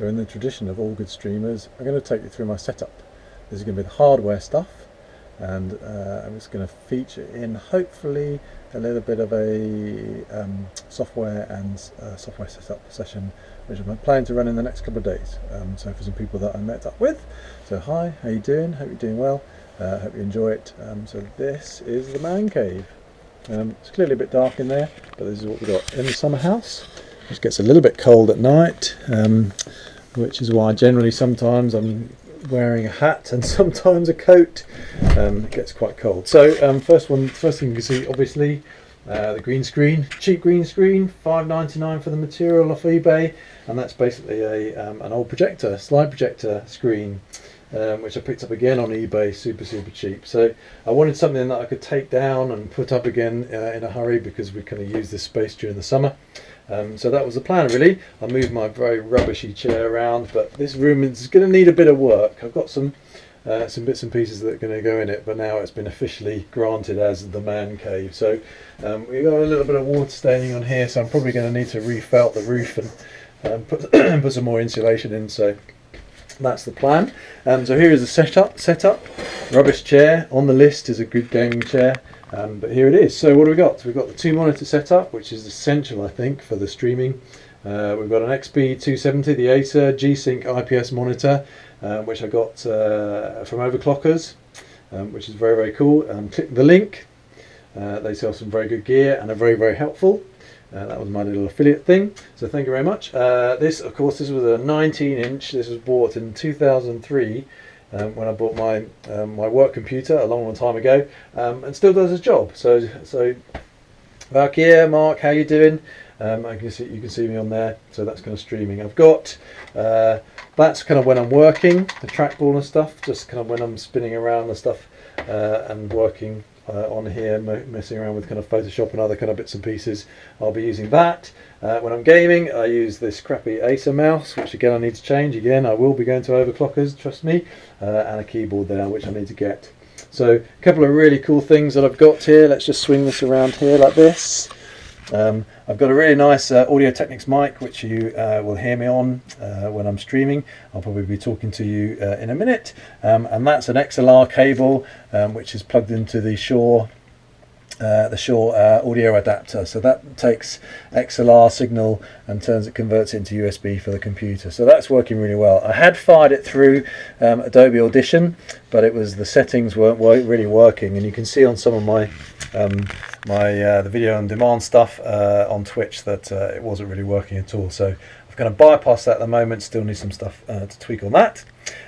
So in the tradition of all good streamers, I'm going to take you through my setup. This is going to be the hardware stuff, and I'm just going to feature in hopefully a little bit of a software and software setup session, which I'm planning to run in the next couple of days. So for some people that I met up with. So hi, how you doing? Hope you're doing well. Hope you enjoy it. So this is the man cave. It's clearly a bit dark in there, but this is what we've got in the summer house. It gets a little bit cold at night, which is why generally sometimes I'm wearing a hat and sometimes a coat. It gets quite cold. So first thing you can see, obviously, the green screen, cheap green screen, $5.99 for the material off eBay, and that's basically an old projector, slide projector screen, which I picked up again on eBay, super cheap. So I wanted something that I could take down and put up again in a hurry, because we kind of use this space during the summer. So that was the plan, really. I moved my very rubbishy chair around, but this room is going to need a bit of work. I've got some bits and pieces that are going to go in it, but now it's been officially granted as the man cave. So we've got a little bit of water staining on here, so I'm probably going to need to refelt the roof and put some more insulation in. So that's the plan. So here is the setup. Rubbish chair on the list is a good gaming chair. But here it is. So what do we got? So we've got the 2-monitor setup, which is essential, I think, for the streaming. We've got an XP270, the Acer G-Sync IPS monitor, which I got from Overclockers, which is very cool. Click the link. They sell some very good gear and are very helpful. That was my little affiliate thing, so thank you very much. This, of course, this was a 19-inch. This was bought in 2003. When I bought my my work computer a long time ago, and still does its job. So back here, Mark, how you doing? You can see me on there. So that's kind of streaming. I've got that's kind of when I'm working, the trackball and stuff. Just kind of when I'm spinning around and stuff and working on here, messing around with kind of Photoshop and other kind of bits and pieces. I'll be using that. When I'm gaming, I use this crappy Acer mouse, which again I need to change. Again, I will be going to Overclockers, trust me, and a keyboard there, which I need to get. So a couple of really cool things that I've got here. Let's just swing this around here like this. I've got a really nice Audio Technics mic, which you will hear me on when I'm streaming. I'll probably be talking to you in a minute. And that's an XLR cable, which is plugged into the Shure audio adapter. So that takes XLR signal and converts it into USB for the computer. So that's working really well. I had fired it through Adobe Audition, but the settings weren't really working, and you can see on some of my the video on demand stuff on Twitch that it wasn't really working at all. So I've kind of bypassed that at the moment. Still need some stuff to tweak on that.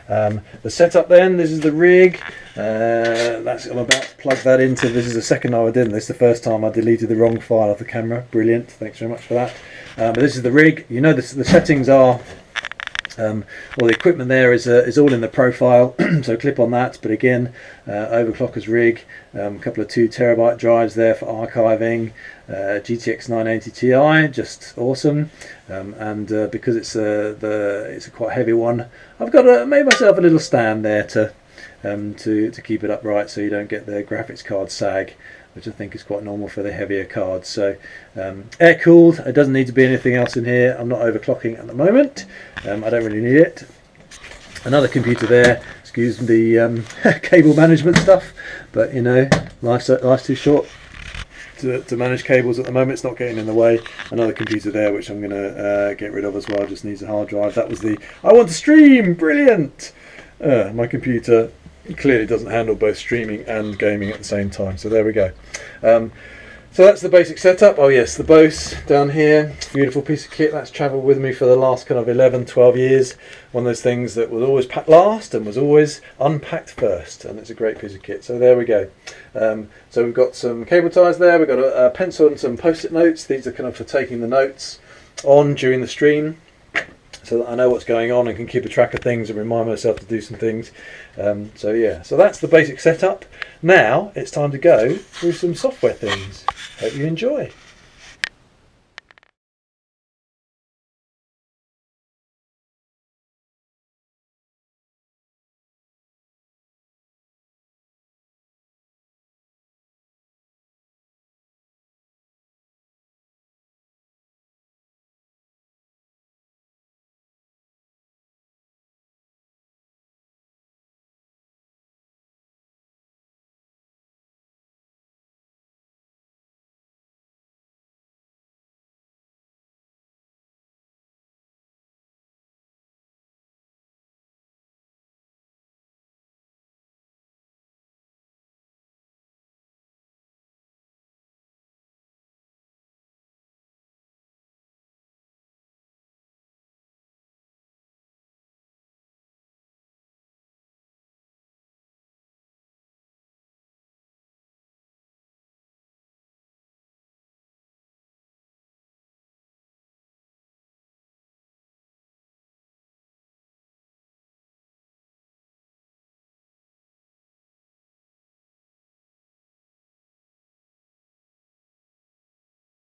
The setup then, this is the rig. I'm about to plug that into. This is the second time I did this. The first time I deleted the wrong file off the camera. Brilliant, thanks very much for that. But this is the rig. You know, the settings are all the equipment there is all in the profile, so clip on that. But again, Overclockers rig, a couple of 2 terabyte drives there for archiving, GTX 980 Ti, just awesome. And because it's a quite heavy one, I've got made myself a little stand there to keep it upright, so you don't get the graphics card sag, which I think is quite normal for the heavier cards. So air cooled. It doesn't need to be anything else in here. I'm not overclocking at the moment. I don't really need it. Another computer there. Excuse the cable management stuff, but you know, life's too short to manage cables at the moment. It's not getting in the way. Another computer there, which I'm going to get rid of as well. Just needs a hard drive. That was I want to stream. Brilliant. My computer clearly doesn't handle both streaming and gaming at the same time. So there we go. So that's the basic setup. Oh yes, the Bose down here, beautiful piece of kit that's travelled with me for the last kind of 11-12 years. One of those things that was always packed last and was always unpacked first, and it's a great piece of kit. So there we go. So we've got some cable ties there, we've got a pencil and some post-it notes. These are kind of for taking the notes on during the stream, so that I know what's going on and can keep a track of things and remind myself to do some things. So yeah, so that's the basic setup. Now it's time to go through some software things. Hope you enjoy.